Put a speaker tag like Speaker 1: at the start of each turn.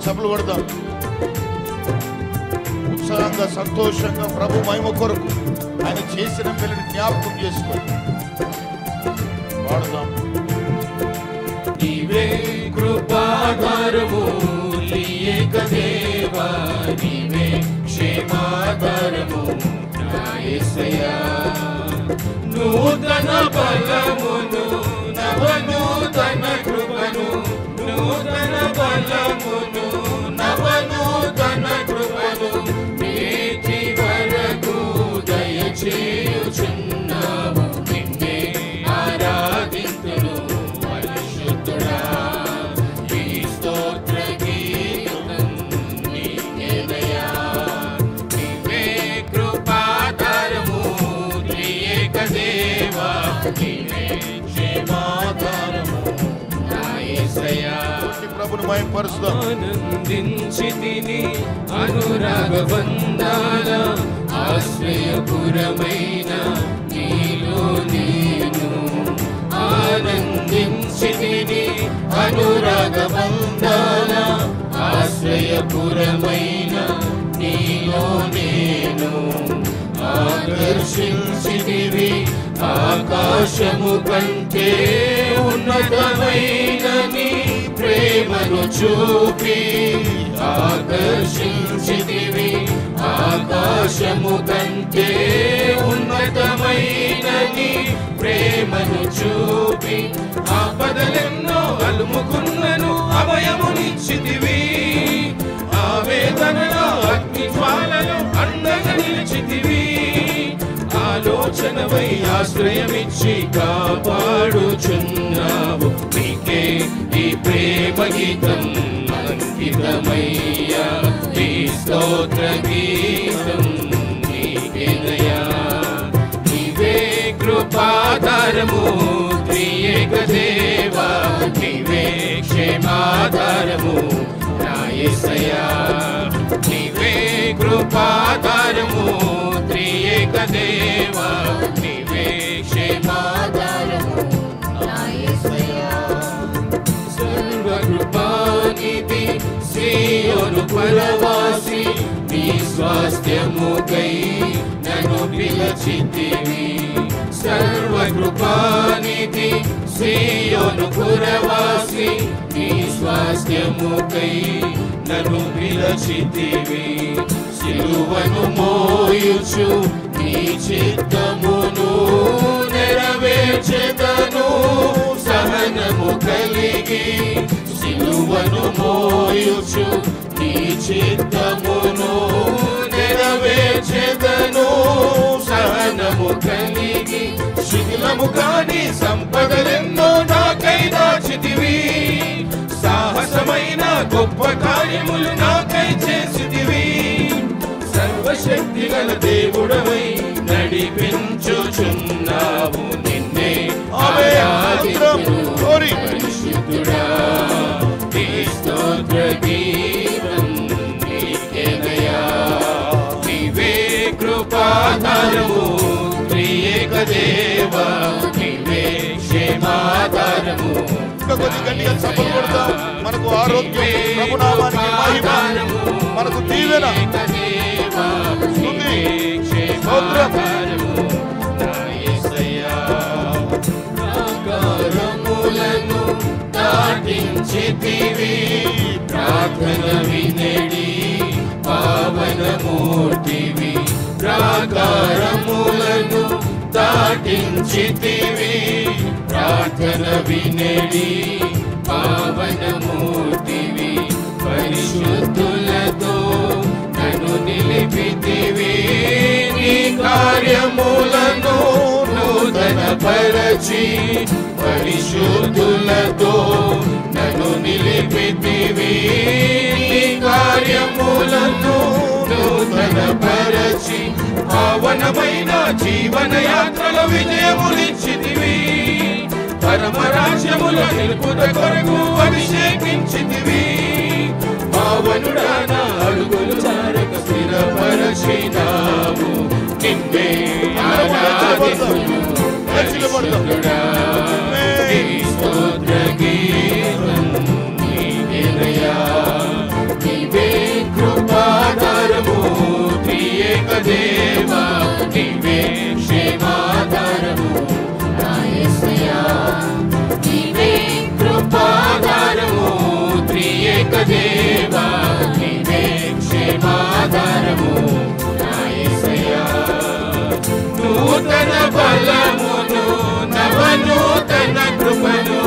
Speaker 1: చప్పట్లు కొడదాం. ఉత్సాహంగా సంతోషంగా ప్రభు మహిమ కొరకు ఆయన చేసిన మేలుని జ్ఞాపకం చేసుకోండి. వాడదాం.
Speaker 2: నీవే కృపాధారము లీయేక దేవా, నీవే క్షేమాధారము నా యేసయ్యా. నూతన బలమును నవనూతన కృపను, నూతన బలమును నవనూతన కృపను నేటి వరకు దయచేయుచున్నావు. నిన్నే ఆరాధింతును పరిశుద్ధుడా, ఈ స్తోత్ర గీతం నీకేనయ్యా. నీవే కృపాధారము త్రియేక దేవా, నీవే క్షేమాధారము నా యేసయ్యా.
Speaker 1: ప్రభుని మహిమపరుస్తాం.
Speaker 2: ఆనందించి తిని అనురాగ బంధాల ఆశ్రయపురమైన నీలో నేను. ఆనందించి తిని అనురాగ బంధాల ఆశ్రయపురమైన నీలో నేను. ఆకర్షించితివి ఆకాశము కంటే ఉన్నతమైన నీ ప్రేమను చూపి. ఆకర్షించితివి ఆకాశము కంటే ఉన్నతమైన నీ ప్రేమను చూపి. ఆపదలెన్నో అలుముకున్నను అభయమునిచ్చితివి. ఆవేదనలో అగ్ని జ్వాలలో అండగా నిలిచితివి. ఆలోచనవై ఆశ్రయమిచ్చి కాపాడుచున్నావు. నీకే ఈ ప్రేమ గీతం అంకితమయ్యా. ఈ స్తోత్ర గీతం నీకేనయ్యా. నీవే కృపాధారము త్రియేక దేవా, నీవే క్షేమాధారము నా యేసయ్యా. నీవే కృపాధారము త్రియేక దేవా, నీవే క్షేమాధారము నా యేసయ్యా. సర్వకృపానిధి సీయోను పరవాసి, నీ స్వాస్థ్యముకై నన్ను పిలచితివి. సర్వకృపానిధి సీయోను పురవాసి, నీ స్వాస్థ్యముకై నన్ను పిలచితివి. సిలువను మోయుచు నీ చిత్తమును నెరవేర్చెదను సహనము కలిగి. సిలువను మోయుచు నీ చిత్తమును నెరవేర్చెదను సహనము కలిగి. శిథిలము కాని సంపదలెన్నో నాకై దాచితివి. సాహసమైన గొప్ప కార్యములు నాకై చేసితివి. సర్వశక్తి గల దేవుడవై నడిపించుచున్నావు. నిన్నే ఆరాధింతును పరిశుద్ధుడా, ఈ స్తోత్ర గీతం నీకేనయ్యా. నీవే కృపాధారము త్రియేక దేవా, నీవే క్షేమాధారము.
Speaker 1: కొద్ది గట్టిగా చప్పట్లు కొడతాం. మనకు ఆరోగ్యం, ప్రభునామానికి మహిమ, మనకు దీవెన, స్తుతి, స్తోత్రం.
Speaker 2: ప్రాకారములను దాటించితివి, ప్రార్థన వినడి పావనమూర్తివి. ప్రాకారములను దాటించితివి, ప్రార్థన వినడి పావనమూర్తివి. పరిశుద్ధులతో నన్ను నిలిపితివి. నీ కార్యములను నూతన పరచి, పరిశుద్ధులతో నన్ను నిలిపితివి. నీ కార్యములను నూతన పరచి, పావనమైన జీవన యాత్రల విజయములిచ్చితివి. పరమరాజ్యముల నిలుపుట కొరకు అభిషేకించితివి. పావనుడా నా అడుగులు జారక స్థిరపరచినావు. నిన్నే ఆరాధింతును పరిశుద్ధుడా, ఈ స్తోత్ర గీతం నీకేనయ్యా. దేవా నీవే క్షేమాధారము నా యేసయ్యా నీవే కృపాధారము త్రియేక దేవా నీవే క్షేమాధారము నా యేసయ్యా నూతన బలమును నవనూతన కృపను